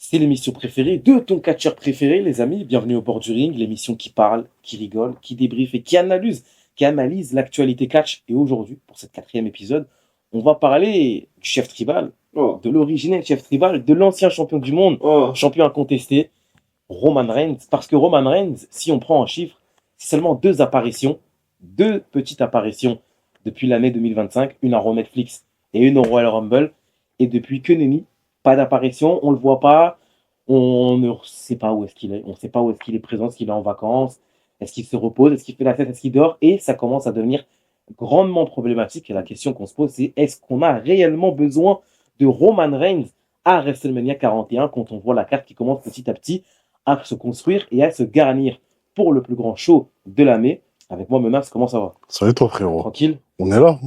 C'est l'émission préférée de ton catcheur préféré, les amis. Bienvenue au bord du ring, l'émission qui parle, qui rigole, qui débriefe et qui analyse l'actualité catch. Et aujourd'hui, pour cette 4e épisode, on va parler du chef tribal, de l'originel chef tribal, de l'ancien champion du monde, champion incontesté, Roman Reigns. Parce que Roman Reigns, si on prend en chiffres, c'est seulement 2 apparitions, 2 petites apparitions depuis l'année 2025, une à Raw Netflix et une au Royal Rumble. Et depuis que nenni, pas d'apparition, on le voit pas, on ne sait pas où est-ce qu'il est, on ne sait pas où est-ce qu'il est présent, est-ce qu'il est en vacances, est-ce qu'il se repose, est-ce qu'il fait la tête, est-ce qu'il dort, et ça commence à devenir grandement problématique. Et la question qu'on se pose, c'est est-ce qu'on a réellement besoin de Roman Reigns à WrestleMania 41 quand on voit la carte qui commence petit à petit à se construire et à se garnir pour le plus grand show de l'année. Avec moi, Menas, comment ça va? Salut toi, frérot. Tranquille? On est là.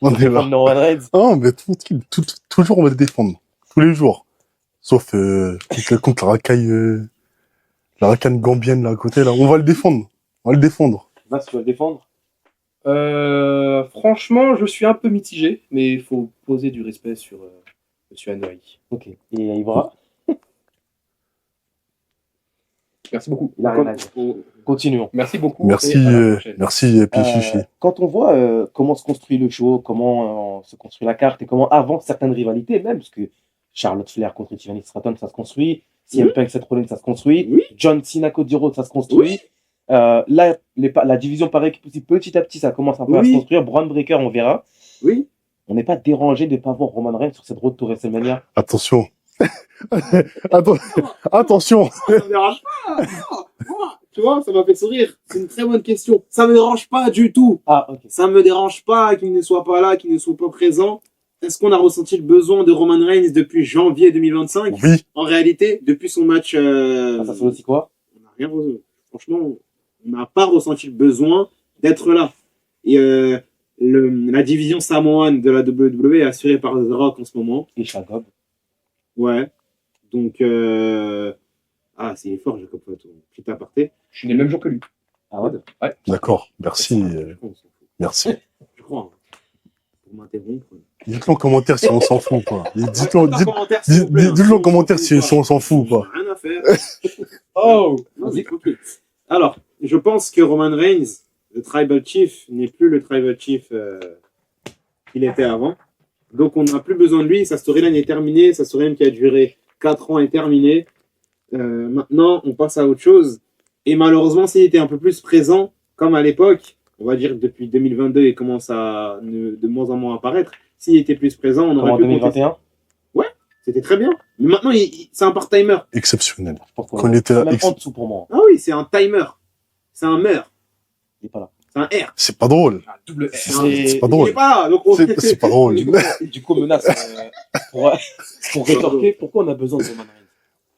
On est là. Roman Reigns. Ah, mais tranquille. Toujours, on va le défendre. Tous les jours. Sauf contre la racaille gambienne, là, à côté, là. On va le défendre. On va le défendre. Vas, tu vas le défendre? Franchement, je suis un peu mitigé, mais il faut poser du respect sur Monsieur Hanoï. Ok. Et Ibra? Merci beaucoup. Il a rien à dire. Continuons. Merci beaucoup. Merci, et à la prochaine. merci, et puis chichi. Quand on voit comment se construit le show, comment se construit la carte et comment avancent certaines rivalités, même parce que Charlotte Flair contre Tiffany Stratton, ça se construit. CM Punk, Seth Rollins, ça se construit. Oui. John Cena, Cody Rhodes, ça se construit. Là, la division par équipe aussi, petit à petit, ça commence un peu à se construire. Braun Breaker, on verra. Oui. On n'est pas dérangé de ne pas voir Roman Reigns sur cette road to WrestleMania. Attention. Attention. Ça me dérange pas. Moi, tu vois, ça m'a fait sourire. C'est une très bonne question. Ça me dérange pas du tout. Ah, ok. Ça me dérange pas qu'il ne soit pas là, qu'il ne soit pas présent. Est-ce qu'on a ressenti le besoin de Roman Reigns depuis janvier 2025? Oui. En réalité, depuis son match, Ça fait aussi quoi? on n'a rien ressenti. Franchement, on n'a pas ressenti le besoin d'être là. Et la division samoane de la WWE est assurée par The Rock en ce moment. Et Shagob. Ouais. Donc, c'est fort, Jacob Fatu. Petit aparté. Je suis né le même jour que lui. Ah ouais? D'accord. Merci. Merci. Je crois. Hein. Pour m'interrompre. Dites-le en commentaire si on s'en fout, quoi. Dites-le en commentaire si on s'en fout, quoi. Rien à faire. Oh! Non, c'est tranquille. Alors, je pense que Roman Reigns, le Tribal Chief, n'est plus le Tribal Chief qu'il était avant. Donc, on n'a plus besoin de lui. Sa storyline est terminée. Sa storyline qui a duré 4 ans est terminée. Maintenant, on passe à autre chose. Et malheureusement, s'il était un peu plus présent, comme à l'époque, on va dire que depuis 2022, il commence à de moins en moins apparaître. S'il était plus présent, on aurait En pu... 2021? C'était très bien. Mais maintenant, c'est un part-timer. Exceptionnel. Pourquoi? Qu'on était là, Même en dessous pour moi. Ah oui, c'est un timer. C'est un meur. Il n'est pas là. C'est un R. C'est pas drôle. Un double R. C'est pas Il drôle. est pas là. Donc C'est pas drôle. Du coup, Menace, pour rétorquer, pourquoi on a besoin de Roman Reigns?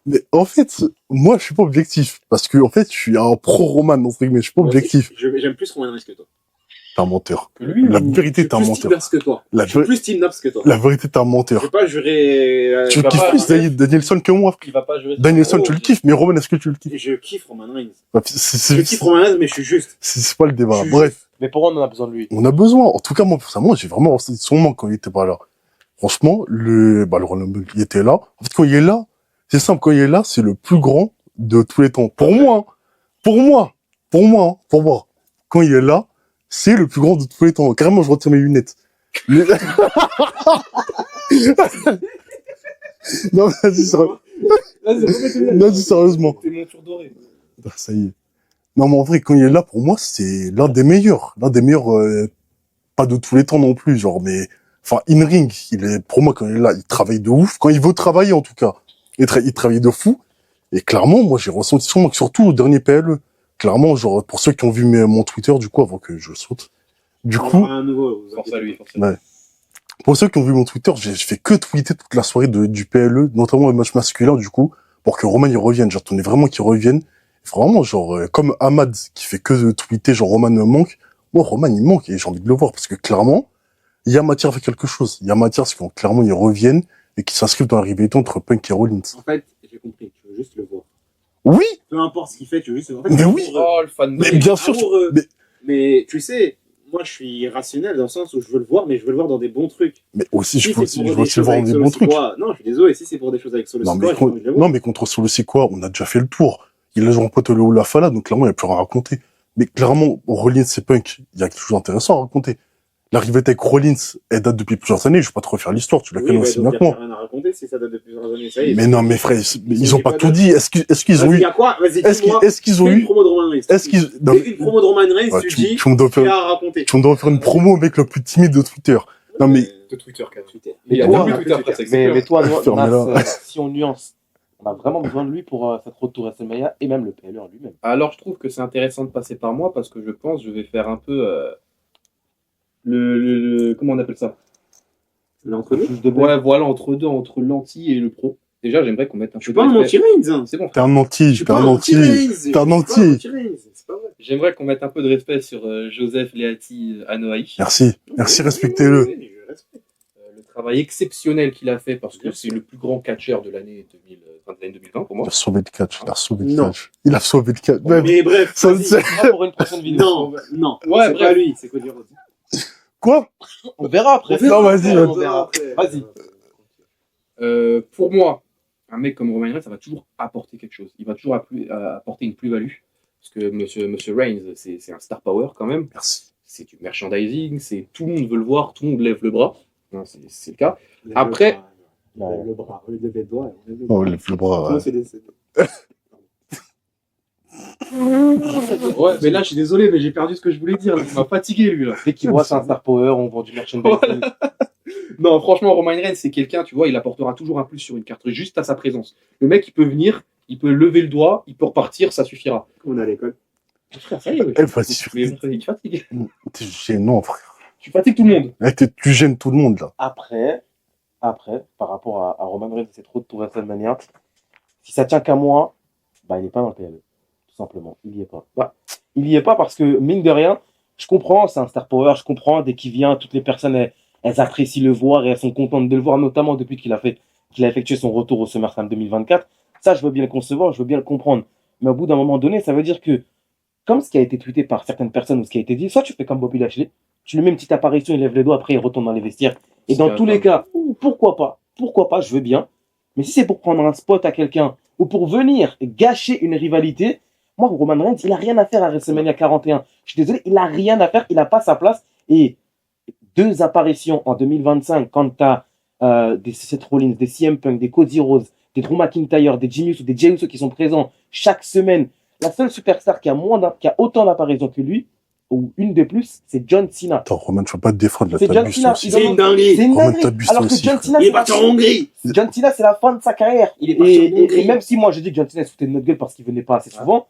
Mais en fait, moi, je suis pas objectif. Parce que, en fait, je suis un pro-Roman, entre guillemets. Je suis pas objectif. J'aime plus Roman Reigns que toi. T'es un menteur. Que lui, La ou- vérité, t'es un Plus Team menteur. Naps que toi. La Je suis ver- plus Team Naps que toi. La vérité, t'es un Je menteur. vais pas jurer. Tu vas kiffes pas- plus Danielson que moi. il va pas jouer. Danielson, tu le kiffes, mais Roman, est-ce que tu le kiffes? Je kiffe Roman Reigns. Bah, Je C'est kiffe Roman Reigns, mais je suis juste. pas le débat. Je suis Bref. Mais pourquoi on en a besoin de lui? On a besoin. En tout cas, moi, personnellement, j'ai vraiment ressenti son manque quand il était pas là. Franchement, le Royal Rumble, il était là. En fait, quand il est là, c'est simple, quand il est là, c'est le plus grand de tous les temps. Pour moi. Quand il est là, c'est le plus grand de tous les temps. Carrément, je retire mes lunettes. Mais- Non, vas-y, sérieusement. T'es monture dorée. Ah, ça y est. Non, mais en vrai, quand il est là, pour moi, c'est l'un des meilleurs. Pas de tous les temps non plus, genre, mais, enfin, in-ring, pour moi, quand il est là, il travaille de ouf. Quand il veut travailler, en tout cas. Il travaille de fou. Et clairement, moi, j'ai ressenti son manque, surtout au dernier PLE. Clairement, genre, pour ceux qui ont vu mon Twitter, du coup, avant que je saute. Du On coup, fera un nouveau. vous Force inquiétez à lui, pas. force à lui. ouais. Pour ceux qui ont vu mon Twitter, j'ai fait que tweeter toute la soirée du PLE, notamment le match masculin, du coup, pour que Roman y revienne. J'attendais vraiment qu'il revienne. Vraiment, genre, comme Ahmad, qui fait que de tweeter, genre, Roman me manque. Moi, Roman, il me manque, et j'ai envie de le voir, parce que clairement, il y a matière à faire quelque chose. Il y a matière à ce qu'on, clairement, ils reviennent, et qu'ils s'inscrivent dans la rivalité entre Punk et Rollins. En fait, j'ai compris. Tu veux juste le voir. Oui! Peu importe ce qu'il fait, tu veux juste le voir. Mais oui! Oh, le fan. Mais bien sûr, amoureux. Mais tu sais, moi, je suis rationnel dans le sens où je veux le voir, mais je veux le voir dans des bons trucs. Mais aussi, Si je veux c'est aussi, pour je veux des aussi le choses voir dans avec des Solo bons trucs. Sikoa, non, je suis désolé, si c'est pour des choses avec Solo Non, Sikoa, mais, j'ai envie de le voir. non, mais contre Solo Sikoa, on a déjà fait le tour. Il a joué en pote au Lafala, donc clairement, il n'y a plus rien à raconter. Mais clairement, Rollins et Punk, il y a quelque chose d'intéressant à raconter. La rivalité avec Rollins, elle date depuis plusieurs années, je vais pas trop refaire l'histoire, tu la connais aussi bien donc que il n'y a moi. rien à raconter si ça date de plusieurs années, ça y est. Mais non, mes frères, ils ont dit pas quoi tout d'autre dit. Est-ce qu'ils ont Vas-y, eu, y a quoi? Vas-y, est-ce dis-moi. qu'ils ont Fais une eu, promo de Roman Reigns. est-ce qu'ils, non, Fais une promo de Roman Reigns, ouais, tu dis, tu me dois tu as faire, à raconter. tu me dois faire une promo avec le plus timide de Twitter. Non, mais, De Twitter, quand même. Twitter. Il y a toi, même plus Twitter, ça Mais toi, Nas, Fermez-la. si on nuance, on a vraiment besoin de lui pour cette road to WrestleMania et même le PLE en lui-même. Alors, je trouve que c'est intéressant de passer par moi parce que je pense que je vais faire un peu comment on appelle ça? L'entre-deux. Ouais, voilà, entre deux, entre l'anti et le pro. Déjà, j'aimerais qu'on mette un Je peu suis pas un de respect. anti-Reigns. C'est bon. t'es un anti, Je suis t'es pas un un anti, anti-Reigns. t'es un anti. C'est pas vrai. J'aimerais qu'on mette un peu de respect sur Joseph Leati Anoa'i. Merci, respectez-le. Oui, je respecte. Le travail exceptionnel qu'il a fait parce que c'est le plus grand catcheur de l'année 2020 pour Il moi. a sauvé le catch, il a sauvé le Non. catch. Il a sauvé le catch. Même, Mais bref, ça, vas-y. c'est- On verra pour une prochaine vidéo. Non, Ouais, c'est bref. pas lui, c'est Cody Rhodes. quoi? On verra après. Non, vas-y, On vas-y. verra. Vas-y. Pour moi, un mec comme Roman Reigns, ça va toujours apporter quelque chose. Il va toujours apporter une plus-value. Parce que Monsieur Reigns, c'est un star power quand même. Merci. C'est du merchandising, c'est tout le monde veut le voir, tout le monde lève le bras. Non, c'est le cas. Après- Lève le bras, lève le doigt. Oh, lève le bras. Comment c'est des- Ouais, mais là, je suis désolé, mais j'ai perdu ce que je voulais dire. Il m'a fatigué, lui, là. Dès qu'il voit c'est un star power, on vend du merchandising. Non, franchement, Roman Reigns, c'est quelqu'un, tu vois, il apportera toujours un plus sur une carte, juste à sa présence. Le mec, il peut venir, il peut lever le doigt, il peut repartir, ça suffira. On est à l'école. Frère, ça y est, ouais. Elle fatigue. Mais il fatigue. T'es gênant, frère. Tu fatigues tout le monde. Eh, tu gênes tout le monde, là. Après, par rapport à Roman Reigns, c'est trop de tour WrestleMania. Si ça tient qu'à moi, bah il n'est pas dans le PLE. Tout simplement. Il y est pas. Bah, il y est pas parce que, mine de rien, je comprends, c'est un star power, je comprends, dès qu'il vient, toutes les personnes, elles apprécient le voir et elles sont contentes de le voir, notamment depuis qu'il a effectué son retour au SummerSlam 2024. Ça, je veux bien le concevoir, je veux bien le comprendre. Mais au bout d'un moment donné, ça veut dire que, comme ce qui a été tweeté par certaines personnes ou ce qui a été dit, soit tu fais comme Bobby Lashley, tu lui mets une petite apparition, il lève les doigts, après il retourne dans les vestiaires. Et dans tous les cas, pourquoi pas, je veux bien. Mais si c'est pour prendre un spot à quelqu'un ou pour venir gâcher une rivalité, moi, Roman Reigns, il a rien à faire à WrestleMania 41. Je suis désolé, il a rien à faire, il a pas sa place. Et 2 apparitions en 2025, quand tu as des Seth Rollins, des CM Punk, des Cody Rhodes, des Drew McIntyre, des Jimmy Uso, des Jey Uso qui sont présents chaque semaine, la seule superstar qui a autant d'apparitions que lui, ou une de plus, c'est John Cena. Attends, Roman, tu vas pas te défendre, là. C'est John T'abuses, Cena. toi aussi. C'est une dinguerie. C'est une Roman, dinguerie. t'abuses, Alors toi que aussi, John frère. Cena, Il est c'est parti en Hongrie. John Cena, c'est la fin de sa carrière. Il est parti en Hongrie. Et même si moi je dis que John Cena se foutait de notre gueule parce qu'il venait pas assez souvent,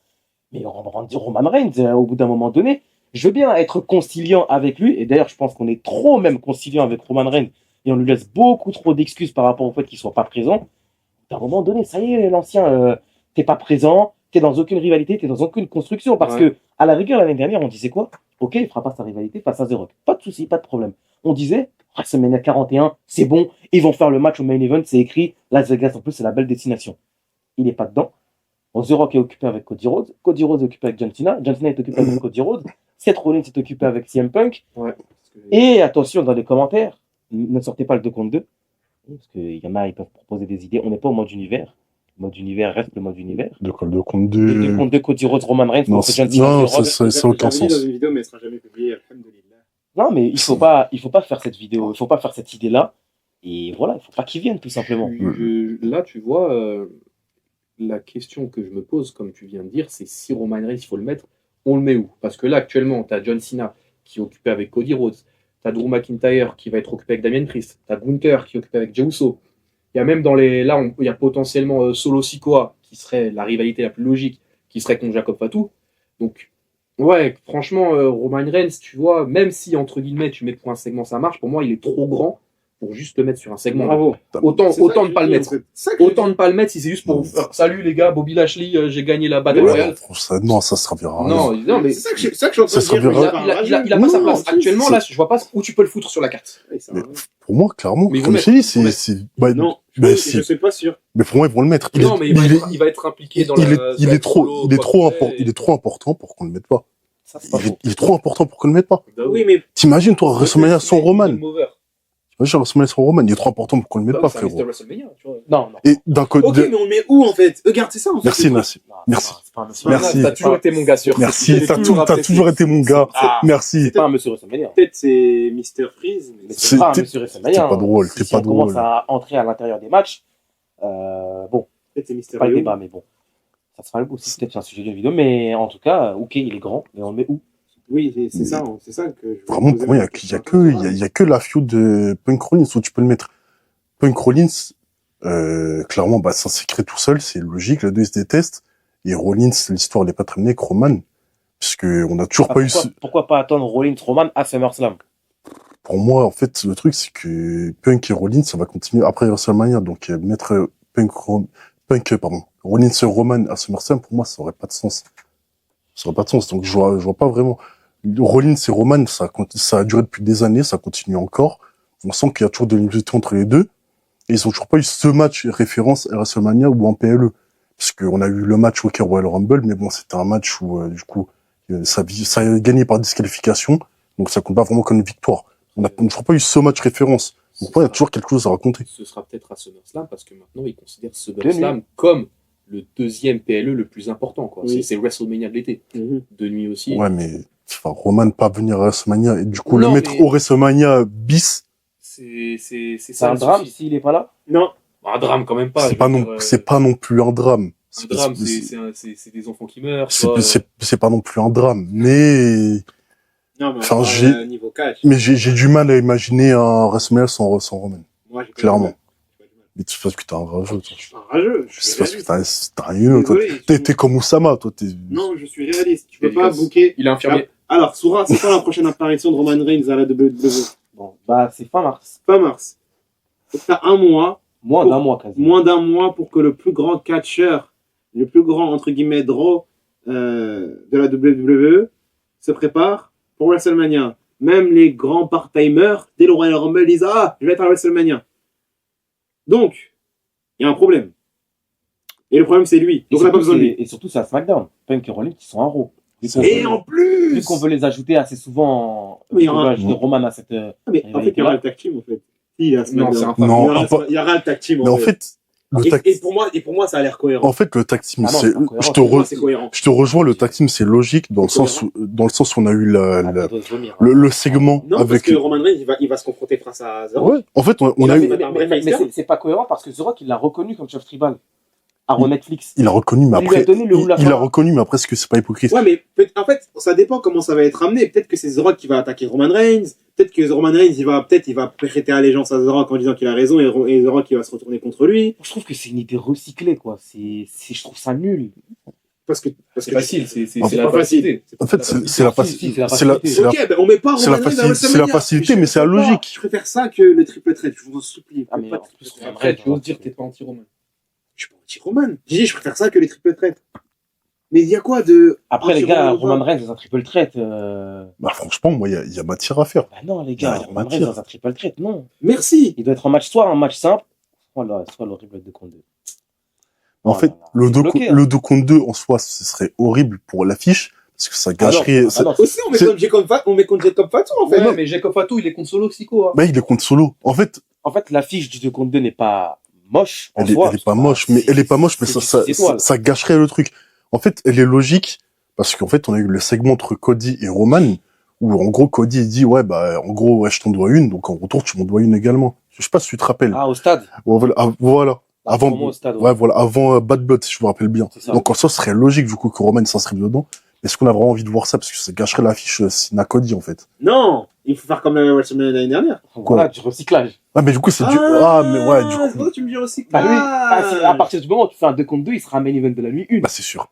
mais on va dire Roman Reigns, au bout d'un moment donné, je veux bien être conciliant avec lui. Et d'ailleurs, je pense qu'on est trop même conciliant avec Roman Reigns et on lui laisse beaucoup trop d'excuses par rapport au fait qu'il soit pas présent. À un moment donné, ça y est, l'ancien, t'es pas présent, t'es dans aucune rivalité, t'es dans aucune construction. Parce que, à la rigueur, l'année dernière, on disait quoi? Ok, il fera pas sa rivalité face à The Rock. Pas de souci, pas de problème. On disait, WrestleMania 41, c'est bon, ils vont faire le match au main event, c'est écrit, Las Vegas en plus, c'est la belle destination. Il est pas dedans. Bon, The Rock est occupé avec Cody Rhodes est occupé avec John Cena est occupé avec Cody Rhodes, Seth Rollins est occupé avec CM Punk. Ouais. Et attention, dans les commentaires, ne sortez pas le 2 contre 2, parce qu'il y en a, ils peuvent proposer des idées. On n'est pas au mode univers. Le mode univers reste le mode univers. De contre Le 2 deux. contre 2, Cody Rhodes, Roman Reigns, Non, contre John Cena, non, The Rock. ça a aucun J'avais dit sens. dans une vidéo, mais elle sera jamais publiée. Alhamdoulilah. Non, mais il faut pas faire cette vidéo, il faut pas faire cette idée-là. Et voilà, il faut pas qu'ils viennent, tout simplement. Là, tu vois, la question que je me pose, comme tu viens de dire, c'est si Roman Reigns, il faut le mettre, on le met où? Parce que là, actuellement, tu as John Cena qui est occupé avec Cody Rhodes, tu as Drew McIntyre qui va être occupé avec Damien Priest, tu as Gunther qui est occupé avec Jey Uso. Il y a même il y a potentiellement Solo Sikoa qui serait la rivalité la plus logique, qui serait contre Jacob Fatu. Donc, ouais, franchement, Roman Reigns, tu vois, même si, entre guillemets, tu mets pour un segment, ça marche, pour moi, il est trop grand pour juste le mettre sur un segment. Bravo. Autant C'est ça que ne pas je le dis, mettre. en fait. C'est ça que je Autant ne pas le mettre si c'est juste pour faire salut les gars, Bobby Lashley, j'ai gagné la Battle Ouais, Royale. non, ça servira à rien. Non, mais C'est ça que je suis en train Ça de serait dire. bien. il a pas sa Non, place. si, Actuellement, c'est- là, je vois pas où tu peux le foutre sur la carte. Mais pour moi, clairement, Mais ils vont comme le je t'ai dit, mettre, ils vont bah, Non, si. je suis pas sûr. Mais pour moi, ils vont le mettre. Non, mais il va être impliqué dans il la. est trop solo, quoi qu'il est. important pour qu'on le mette pas. Ça, c'est pas faux. Il est trop important pour qu'on le mette pas. Oui, mais T'imagines, toi, WrestleMania sans Roman. Mover. T'imagines, WrestleMania sans Roman, il est trop important pour qu'on le mette pas, C'est un Mr. frérot. WrestleMania, tu vois. Non, non. Et d'un côté, ok, mais on le met où en fait? Regarde, c'est ça en fait. merci, merci. Non, Merci. C'est pas un monsieur. Merci. T'as toujours été mon gars sûr. Merci, t'as toujours été mon gars. Ah, Merci. C'est pas un monsieur WrestleMania. Peut-être c'est Mr. Freeze. Mais Mais C'est- c'est pas un t'es- monsieur WrestleMania. t'es pas drôle, Si t'es on pas commence drôle. à entrer à l'intérieur des matchs, bon, peut-être c'est c'est pas le Mysterio. débat, mais bon. Ça sera aussi peut-être un sujet de vidéo, mais en tout cas, ok, il est grand, mais on le met où? Oui, c'est ça que je voulais Vraiment, poser pour moi, il la y a question. que la feud de Punk Rollins où tu peux le mettre. Punk Rollins, clairement, bah, ça s'écrit tout seul, c'est logique, les deux ils se détestent. Et Rollins, l'histoire n'est pas terminée avec Roman. Puisque on a toujours Ah, pas eu pourquoi pas attendre Rollins Roman à SummerSlam? Pour moi, en fait, le truc, c'est que Punk et Rollins, ça va continuer après WrestleMania. Donc, mettre Rollins et Roman à SummerSlam, pour moi, ça aurait pas de sens. Ça aurait pas de sens. Donc, je vois pas vraiment. Rollins et Roman, ça a duré depuis des années, ça continue encore. On sent qu'il y a toujours de l'unité entre les deux. Et ils ont toujours pas eu ce match référence à WrestleMania ou en PLE. Parce qu'on a eu le match au Royal Rumble, mais bon, c'était un match où, du coup, ça a gagné par disqualification. Donc, ça compte pas vraiment comme une victoire. On n'a toujours pas eu ce match référence. Donc, il y a toujours quelque chose à raconter. Ce sera peut-être à SummerSlam parce que maintenant ils considèrent SummerSlam comme le deuxième PLE le plus important, quoi. Oui. C'est WrestleMania de l'été. Mhm. De nuit aussi. Ouais, mais, enfin, Roman pas venir à WrestleMania et du coup, Non, le mettre mais- au WrestleMania bis, C'est C'est ça un le drame souci. s'il est pas là? Non, Un drame quand même pas. je c'est pas veux non, dire, c'est pas non plus un drame. Un drame, c'est des enfants qui meurent. C'est- quoi. c'est pas non plus un drame. Mais non, mais Enfin, on j'ai- parle niveau catch. j'ai du mal à imaginer un WrestleMania sans Roman. Moi, j'ai pas Clairement. du mal. Mais c'est parce que t'es un rageux, toi. Je suis pas un rageux, je C'est suis parce que réaliste. t'as rien, toi. Désolé, T'es comme Oussama, toi. Non, je suis réaliste. Tu peux Dédicace. pas booker. Il est infirmier. Alors, Soura, c'est quoi la prochaine apparition de Roman Reigns à la WWE? Bon, bah, c'est fin mars. Fin mars. Donc, t'as un mois, Moins d'un mois, quasi. moins d'un mois pour que le plus grand catcheur, le plus grand, entre guillemets, draw de la WWE se prépare pour WrestleMania. Même les grands part-timers, dès le Royal Rumble, disent « Ah, je vais être à WrestleMania ». Donc, il y a un problème. Et le problème, c'est lui. Donc, on n'a pas besoin de lui. Et surtout, c'est à SmackDown. Punk et Rollins qui sont un Raw. Et en plus Vu qu'on veut les ajouter assez souvent, Mais il y aura- on va ajouter Roman à cette. Ah, mais en fait, il y aura le tag team, en fait. Si, il y a Non, SmackDown. c'est un Non, Il y aura le tag team, mais en fait, le tag, Et pour moi, ça a l'air cohérent. en fait, le tag team, Ah non, c'est, c'est pas cohérent. Pour moi, c'est cohérent. je te rejoins, le tag team, c'est logique dans le C'est sens où on a eu vomir. le segment Non, parce avec, que Roman Reigns, il va se confronter face à Zero. ouais, en fait, on Il a a eu, fait- Mais c'est pas cohérent parce que The Rock, il l'a reconnu comme chef tribal. À Netflix. il a reconnu, mais Il lui a après, donné le il a reconnu, mais après, est-ce que c'est pas hypocrite? Ouais, mais en fait, ça dépend comment ça va être amené. Peut-être que c'est The Rock qui va attaquer Roman Reigns. Peut-être que Roman Reigns, il va prêter allégeance à The Rock en disant qu'il a raison et The Rock, il va se retourner contre lui. Je trouve que c'est une idée recyclée, quoi. Je trouve ça nul. Parce que C'est facile, c'est c'est la pas facile. facilité. En fait, c'est la Si, c'est la facilité. Ok, ben on met pas c'est la Roman Reigns à facilité, c'est la WrestleMania. facilité, mais c'est la je préfère logique. pas. Je préfère ça que le triple threat. Je vous en supplie. Ah, mais Pas en de triple plus, threat. Après, tu oses dire que t'es pas anti-romain. Je suis pas anti-Roman. J'ai dit, je préfère ça que les triple threat. Mais il y a quoi de. Après, les gars, anti-Roman Roman Reigns dans un triple threat. Bah, franchement, moi, il y a matière à faire. Bah non, les gars, Il y a Roman matière. Reigns dans un triple threat, non. Merci. Il doit être en match, soit un match simple, soit le triple de compte 2. En fait, le 2 bloqué, hein. le 2 contre 2, en soi, ce serait horrible pour l'affiche, parce que ça gâcherait, Ah non, Aussi, on met contre Jacob Fatou, en fait. Ouais, mais Jacob Fatou, il est contre Solo Sikoa. Hein. bah, il est contre solo. En fait, En fait, l'affiche du 2 contre 2 n'est pas moche. en elle soi, est pas moche, mais elle est pas moche, mais c'est ça du six étoiles. ça gâcherait le truc. En fait, elle est logique, parce qu'en fait, on a eu le segment entre Cody et Roman, où, en gros, Cody, il dit, ouais, bah, en gros, ouais, je t'en dois une, donc en retour, tu m'en dois une également. Je sais pas si tu te rappelles. Ah, au stade. Voilà. Avant, Promo au stade, ouais. ouais, voilà, avant Bad Blood, si je me rappelle bien. C'est ça. Donc, en soi, ce serait logique, du coup, que Roman s'inscrive dedans. Est-ce qu'on a vraiment envie de voir ça? Parce que ça gâcherait l'affiche Sina Cody, en fait. Non, il faut faire comme la WrestleMania l'année dernière. Voilà, du recyclage. Ah, mais du coup, c'est du, mais ouais, du coup, pourquoi tu me dis aussi Bah oui, à partir du moment où tu fais un 2 contre 2, il sera un main event de la nuit 1. bah, c'est sûr.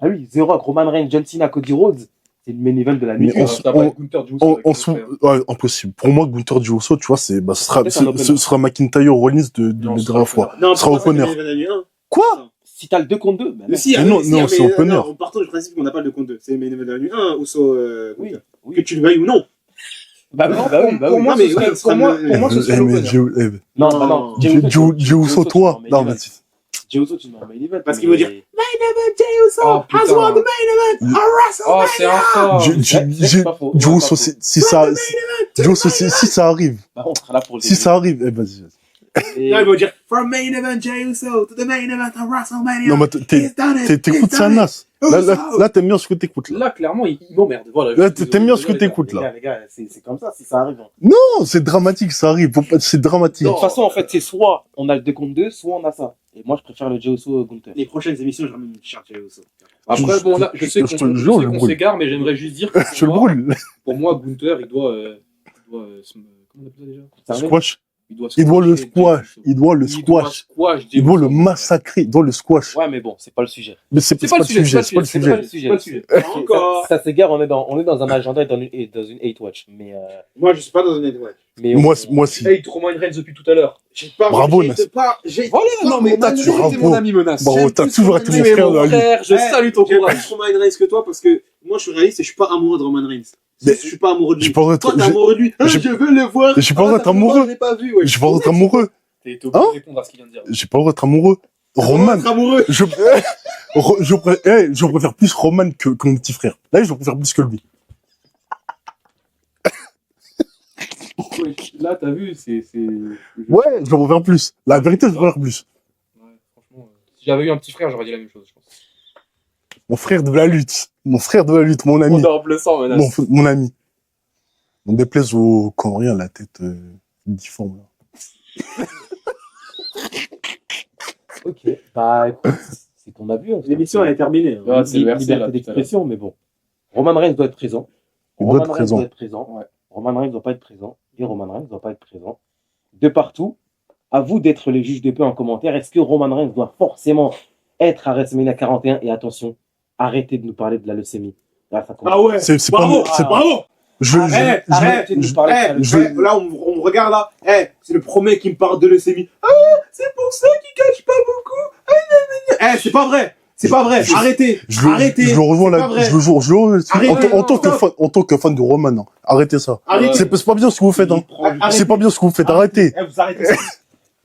Ah oui, The Rock, Roman Reigns, John Cena, Cody Rhodes, c'est le main event de la nuit Mais 1. on- T'as pas Gunther Juice avec En le sous, frère. ouais, impossible. Pour moi, Gunther Uso, tu vois, ce sera, Peut-être un opener. ce sera McIntyre Rollins de Non, la ce dernière sera fois. Non, Ce sera pour moi, opener. c'est le main event de la nuit 1. Quoi? Si t'as le 2 contre 2, bah Mais si, Mais non, non, c'est opener. Non, partons du principe qu'on n'a pas le 2 contre 2. C'est le main event de la nuit 1 ou Oui, que oui. tu le veuilles ou non. Bah oui, Non, bah oui, bah pour oui. moi, Non, mais ce serait- oui, pour moi, ce serait Mais l'opener. Jey- Non, bah non. Jey Jey Uso, Uso, toi? mais Non, il va- mais Jey Uso, tu mets en main event. Parce qu'ils vont dire, Jey Uso Oh, putain. has won the main event à Oh, c'est WrestleMania. encore. C'est pas faux. Jey Ouais, Uso, pas si faux. ça, Jey Uso, si ça arrive, Bah, on sera là pour le si début. ça arrive, eh, vas-y. Et- Là, ils vont dire, from main event Jey Uso to the main event à WrestleMania. Non, mais He's done it. t'écoutes He's ça, done it. Nas. Là, t'aimes bien ce que t'écoutes, là. Là, clairement, il m'emmerde. Voilà. Là, Je suis t'aimes bien désolé, ce que les gars. t'écoutes, là. Les gars, c'est comme ça, si ça arrive. Hein. Non, c'est dramatique, ça arrive. C'est dramatique. De toute façon, en fait, c'est soit on a le 2 contre 2, soit on a ça. Et moi, je préfère le Jey Uso Gunther. Les prochaines émissions, je ramène une charte Jey Uso. Après, bon, là, je sais je te le jure, qu'on je le brûle. s'égare, mais j'aimerais juste dire que Je le brûle. pour moi, Gunther, il doit comment on appelle ça déjà? Ça arrive. Squash. Il Il doit le squasher squash. Jey Uso. Il doit le Il doit squash. squash Jey Il doit Uso. le massacrer. Il doit le squash. Ouais, mais bon, c'est pas le sujet. Mais c'est pas le sujet. C'est pas le c'est sujet. pas le sujet. C'est pas le sujet. Encore. Ça s'égare, on est dans un agenda et dans une 8 watch. Moi, je suis pas dans une network. Mais Moi si. Hey, Roman Reigns depuis tout à l'heure. J'ai pas. Bravo, j'ai Nas. pas. J'ai. Voilà, non, mais t'as toujours été Bravo. mon ami menace. Bravo, t'as toujours été mon Tu es frère de mon la vie. frère, je salue ton J'aime courage. plus Roman Reigns que toi parce que moi, je suis réaliste et je suis pas amoureux de Roman Reigns. Mais Je suis pas amoureux de lui. j'ai pas le droit Toi, d'être- t'es amoureux de lui. j'ai- Je veux le voir. j'ai pas le droit d'être amoureux. Je l'ai pas vu, ouais. J'ai pas le droit d'être amoureux. T'es obligé Hein de répondre à ce qu'il vient de dire. J'ai pas le droit d'être amoureux. Roman. Être amoureux. Je préfère plus Roman que mon petit frère. Là, je préfère plus que lui. Là, t'as vu, c'est. Ouais, je préfère plus. La vérité, je préfère plus. Ouais, franchement, si j'avais eu un petit frère, j'aurais dit la même chose, je pense. Mon frère de la lutte. Mon frère de la lutte, mon ami. Honorable sang, menace. Mon ami. On déplaise aux Comoriens la tête difforme. Là. ok. Bah, écoute, c'est ton avis. Hein, L'émission elle est terminée. hein. Ouais, c'est le RC, là, liberté tout à d'expression, mais bon. Roman Reigns doit être présent. Il doit Roman être Reigns présent. doit être présent. Ouais. Roman Reigns doit pas être présent. Et Roman Reigns doit pas être présent. De partout, à vous d'être les juges de paix en commentaire. Est-ce que Roman Reigns doit forcément être à WrestleMania 41? Et attention, arrêtez de nous parler de la leucémie. Là, ça commence. Ah ouais. C'est Bravo. pas, c'est Bravo. je- Arrêtez de nous parler de la leucémie. Là, on me regarde là. C'est le premier qui me parle de leucémie. Ah, c'est pour ça qu'il cache pas beaucoup. C'est pas vrai. C'est pas vrai. Arrêtez. Arrêtez. je le rejoins C'est là. pas vrai. Je le Arrêtez. en tant que fan de Roman. Hein. Arrêtez ça. Arrêtez. C'est pas bien ce que vous faites. Hein. Arrêtez. C'est pas bien ce que vous faites. Arrêtez. Vous arrêtez ça.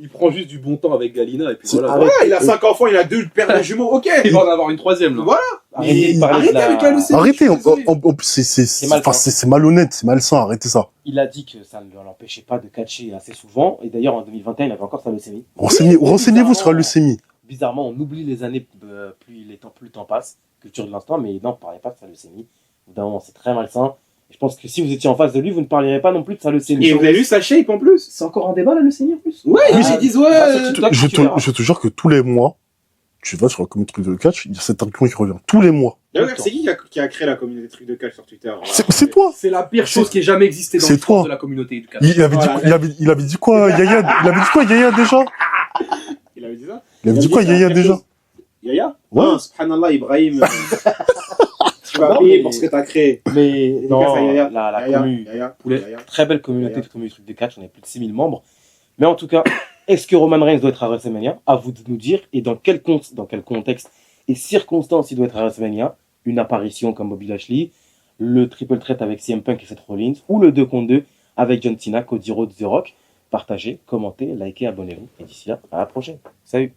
Il prend juste du bon temps avec Galina et puis voilà. Arrête. Ouais, il a 5 enfants, il a 2 paires de jumeaux. Ok. Il va en avoir une troisième là. Voilà. Arrêtez de parler de Arrêtez la... avec la leucémie. Arrêtez. je suis désolé. C'est malhonnête. C'est malsain. Arrêtez ça. Il a dit que ça ne l'empêchait pas de catcher assez souvent. Et d'ailleurs, en 2021, il avait encore sa leucémie. Renseignez-vous sur la leucémie. Bizarrement, on oublie les années plus le temps passe. Culture de l'instant, mais non, on ne parlait pas de sa leucémie. Évidemment, c'est très malsain. Et je pense que si vous étiez en face de lui, vous ne parlerez pas non plus de sa leucémie. Et vous avez vu sa shape en plus. C'est encore en débat, la leucémie, en plus? Ouais, Ah, ils disent bah, ouais. sur TikTok, Je tu verras. te jure que tous les mois, tu vas sur la communauté de catch, il y a cet argument qui revient. Tous les mois. D'ailleurs, c'est qui a créé la communauté de trucs de catch sur Twitter? C'est toi. C'est la pire chose qui ait jamais existé dans C'est l'histoire toi. de la communauté du catch. Il avait dit, il avait dit quoi, Yaya? Il avait dit quoi, Yaya, déjà? Il avait dit ça? Il avait dit quoi, Yaya, déjà? Yaya? Ouais. Non, subhanallah, Ibrahim. Tu vas Non, payer mais- pour ce que t'as créé. Mais Dédicace non, à Yaya. la Yaya, commu, Yaya, Poulet. Yaya. très belle communauté Yaya. de communauté trucs de catch, on est plus de 6000 membres. Mais en tout cas, est-ce que Roman Reigns doit être à WrestleMania? À vous de nous dire. Et dans quel contexte et circonstances il doit être à WrestleMania? Une apparition comme Bobby Lashley, le triple threat avec CM Punk et Seth Rollins, ou le 2 contre 2 avec John Cena, Cody Rhodes, The Rock. Partagez, commentez, likez, abonnez-vous. Et d'ici là, à la prochaine. Salut!